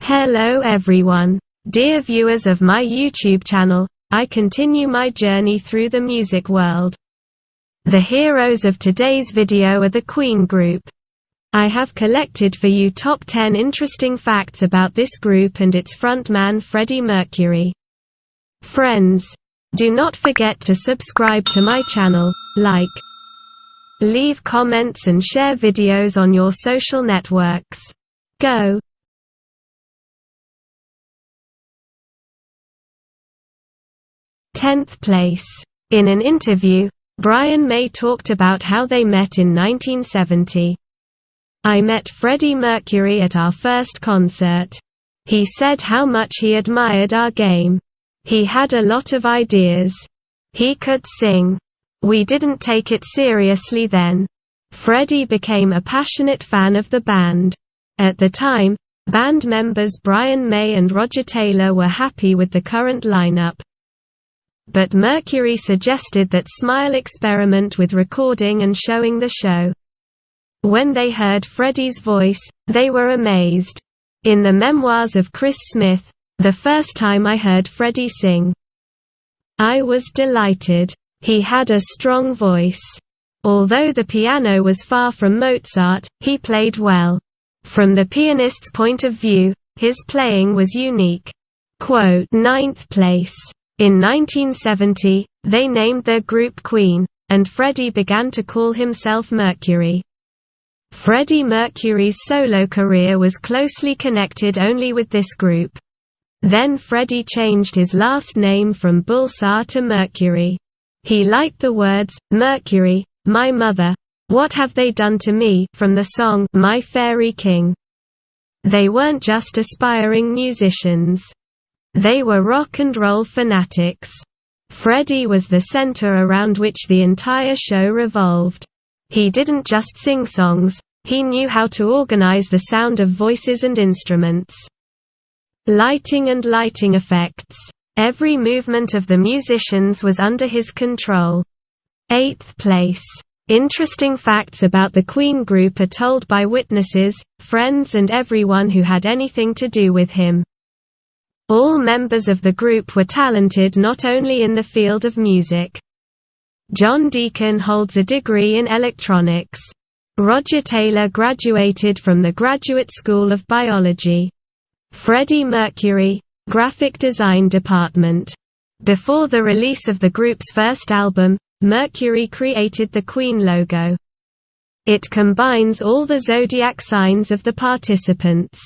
Hello everyone. Dear viewers of my YouTube channel, I continue my journey through the music world. The heroes of today's video are the Queen group. I have collected for you top 10 interesting facts about this group and its frontman Freddie Mercury. Friends, do not forget to subscribe to my channel, like, leave comments and share videos on your social networks. Go! 10th place. In an interview, Brian May talked about how they met in 1970. "I met Freddie Mercury at our first concert. He said how much he admired our game. He had a lot of ideas. He could sing. We didn't take it seriously then." Freddie became a passionate fan of the band. At the time, band members Brian May and Roger Taylor were happy with the current lineup. But Mercury suggested that Smile experiment with recording and showing the show. When they heard Freddie's voice, they were amazed. In the memoirs of Chris Smith, "The first time I heard Freddie sing, I was delighted. He had a strong voice. Although the piano was far from Mozart, he played well. From the pianist's point of view, his playing was unique." Quote, 9th place. In 1970, they named their group Queen, and Freddie began to call himself Mercury. Freddie Mercury's solo career was closely connected only with this group. Then Freddie changed his last name from Bulsar to Mercury. He liked the words, "Mercury, my mother, what have they done to me?" from the song, My Fairy King. They weren't just aspiring musicians. They were rock and roll fanatics. Freddie was the center around which the entire show revolved. He didn't just sing songs, he knew how to organize the sound of voices and instruments. Lighting and lighting effects. Every movement of the musicians was under his control. 8th place. Interesting facts about the Queen group are told by witnesses, friends and everyone who had anything to do with him. All members of the group were talented not only in the field of music. John Deacon holds a degree in electronics. Roger Taylor graduated from the Graduate School of Biology. Freddie Mercury, Graphic Design Department. Before the release of the group's first album, Mercury created the Queen logo. It combines all the zodiac signs of the participants.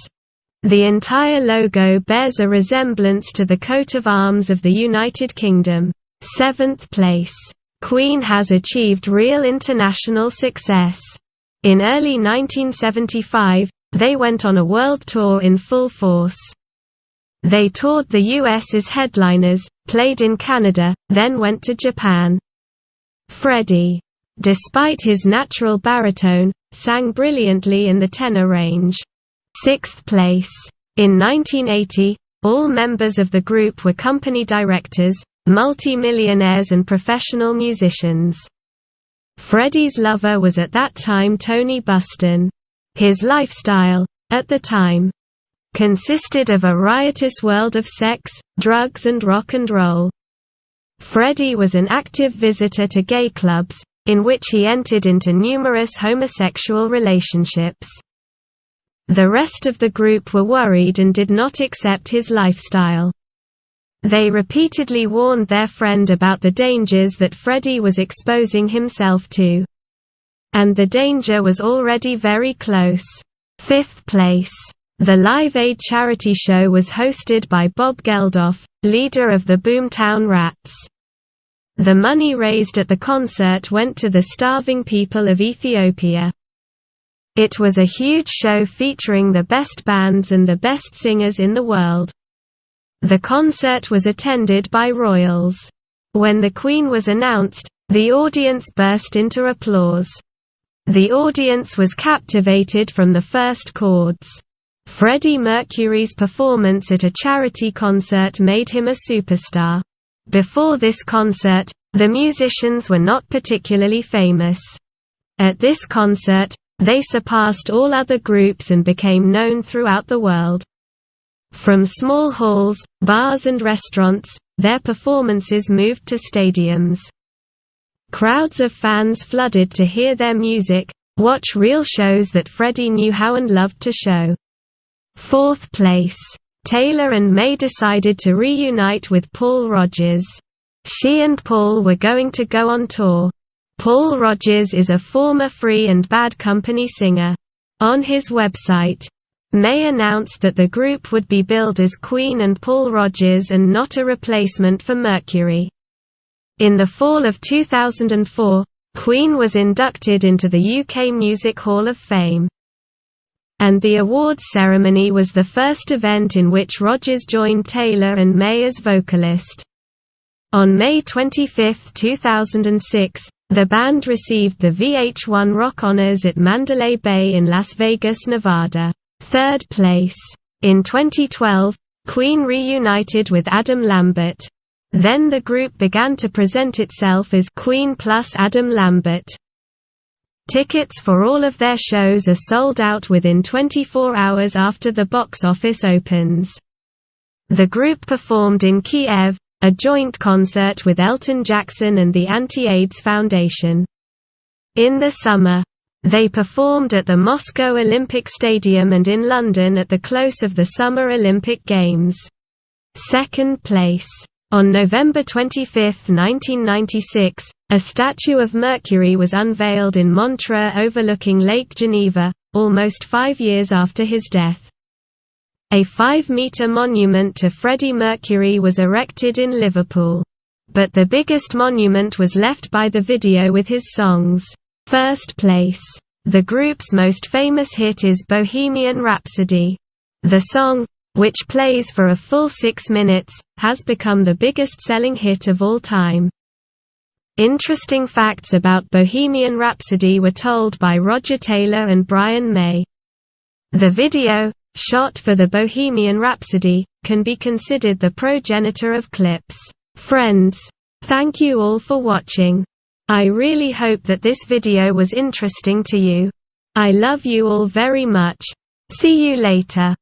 The entire logo bears a resemblance to the coat of arms of the United Kingdom. 7th place. Queen has achieved real international success. In early 1975, they went on a world tour in full force. They toured the US as headliners, played in Canada, then went to Japan. Freddie, despite his natural baritone, sang brilliantly in the tenor range. 6th place. In 1980, all members of the group were company directors, multi-millionaires and professional musicians. Freddie's lover was at that time Tony Buston. His lifestyle, at the time, consisted of a riotous world of sex, drugs and rock and roll. Freddie was an active visitor to gay clubs, in which he entered into numerous homosexual relationships. The rest of the group were worried and did not accept his lifestyle. They repeatedly warned their friend about the dangers that Freddie was exposing himself to. And the danger was already very close. 5th place. The Live Aid charity show was hosted by Bob Geldof, leader of the Boomtown Rats. The money raised at the concert went to the starving people of Ethiopia. It was a huge show featuring the best bands and the best singers in the world. The concert was attended by royals. When the Queen was announced, the audience burst into applause. The audience was captivated from the first chords. Freddie Mercury's performance at a charity concert made him a superstar. Before this concert, the musicians were not particularly famous. At this concert, they surpassed all other groups and became known throughout the world. From small halls, bars and restaurants, their performances moved to stadiums. Crowds of fans flooded to hear their music, watch real shows that Freddie knew how and loved to show. 4th place. Taylor and May decided to reunite with Paul Rodgers. She and Paul were going to go on tour. Paul Rodgers is a former Free and Bad Company singer. On his website, May announced that the group would be billed as Queen and Paul Rodgers and not a replacement for Mercury. In the fall of 2004, Queen was inducted into the UK Music Hall of Fame. And the awards ceremony was the first event in which Rodgers joined Taylor and May as vocalist. On May 25, 2006, the band received the VH1 Rock Honors at Mandalay Bay in Las Vegas, Nevada. 3rd place. In 2012, Queen reunited with Adam Lambert. Then the group began to present itself as Queen plus Adam Lambert. Tickets for all of their shows are sold out within 24 hours after the box office opens. The group performed in Kiev, a joint concert with Elton Jackson and the Anti-AIDS Foundation. In the summer, they performed at the Moscow Olympic Stadium and in London at the close of the Summer Olympic Games. 2nd place. On November 25, 1996, a statue of Mercury was unveiled in Montreux overlooking Lake Geneva, almost 5 years after his death. A 5-meter monument to Freddie Mercury was erected in Liverpool. But the biggest monument was left by the video with his songs. 1st place. The group's most famous hit is Bohemian Rhapsody. The song, which plays for a full 6 minutes, has become the biggest-selling hit of all time. Interesting facts about Bohemian Rhapsody were told by Roger Taylor and Brian May. The video, shot for the Bohemian Rhapsody, can be considered the progenitor of clips. Friends, thank you all for watching. I really hope that this video was interesting to you. I love you all very much. See you later.